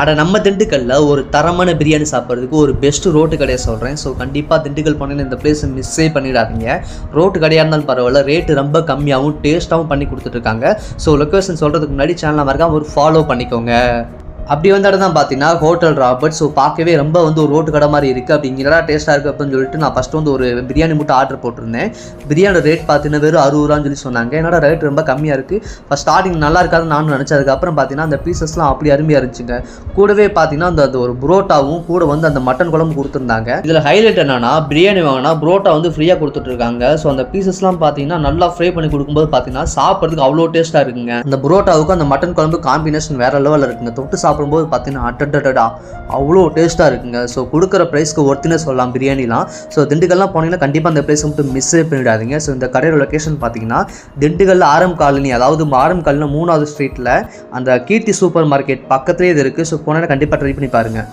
அட நம்ம திண்டுக்கல்ல ஒரு தரமான பிரியாணி சாப்பிட்றதுக்கு ஒரு பெஸ்ட்டு ரோட்டு கடையை சொல்கிறேன். ஸோ கண்டிப்பாக திண்டுக்கல் போனீங்கன்னா இந்த பிளேஸை மிஸ்ஸே பண்ணிடாதீங்க. ரோட்டு கடையாக இருந்தாலும் பரவாயில்ல, ரேட்டு ரொம்ப கம்மியாகவும் டேஸ்ட்டாகவும் பண்ணி கொடுத்துட்ருக்காங்க. ஸோ லொக்கேஷன் சொல்கிறதுக்கு முன்னாடி சேனலை மறக்காம ஒரு ஃபாலோ பண்ணிக்கோங்க. அப்படி வந்த இடம் தான் பார்த்தீங்கன்னா ஹோட்டல் ராபர்ட். ஸோ பார்க்கவே ரொம்ப ஒரு ரோட்டு கடை மாதிரி இருக்குது. அப்படிங்கிறா டேஸ்ட்டாக இருக்குது அப்படின்னு சொல்லிட்டு நான் ஃபஸ்ட்டு ஒரு பிரியாணி மட்டும் ஆர்டர் போட்டிருந்தேன். பிரியாணி ரேட் பார்த்தீங்கன்னா வெறும் 60 ரூபான்னு சொன்னாங்க. என்னோட ரேட் ரொம்ப கம்மியாக இருக்குது. ஃபஸ்ட் ஸ்டார்டிங் நல்லா இருக்காதுன்னு நானும் நினச்சேன். அதுக்கப்புறம் பார்த்தீங்கன்னா அந்த பீசஸ்லாம் அப்படி அருமையாக இருந்துச்சுங்க. கூடவே பார்த்தீங்கன்னா அந்த ஒரு புரோட்டாவும் கூட அந்த மட்டன் குழம்பு கொடுத்துருந்தாங்க. இதில் ஹைலைட் என்னன்னா பிரியாணி வாங்கினா புரோட்டா ஃப்ரீயாக கொடுத்துட்ருக்காங்க. ஸோ அந்த பீசஸ்லாம் பார்த்தீங்கன்னா நல்லா ஃப்ரை பண்ணி கொடுக்கும்போது பார்த்தீங்கன்னா சாப்பிட்றதுக்கு அவ்வளோ டேஸ்ட்டாக இருக்குங்க. அந்த புரோட்டாவுக்கும் அந்த மட்டன் குழம்பு காம்பினேஷன் வேறு லெவலில் இருக்குங்க. தொட்டு சாப்பிடும்போது பார்த்தீங்கன்னா அட்டடா அவ்வளோ டேஸ்ட்டாக இருக்குங்க. ஸோ கொடுக்குற ப்ரைஸ்க்கு ஒர்த்தினே சொல்லலாம் பிரியாணிலாம். ஸோ திண்டுக்கல்லாம் போனீங்கன்னா கண்டிப்பாக அந்த ப்ரைஸ் மட்டும் மிஸ்ஸே பண்ணிடாதீங்க. ஸோ இந்த கடையோட லொக்கேஷன் பார்த்தீங்கன்னா திண்டுக்கல்ல ஆரம் காலனி, அதாவது ஆரம் காலனி 3வது ஸ்ட்ரீட்டில் அந்த கீர்த்தி சூப்பர் மார்க்கெட் பக்கத்துலேயே இது இருக்குது. ஸோ போனால் கண்டிப்பாக ட்ரை பண்ணி பாருங்கள்.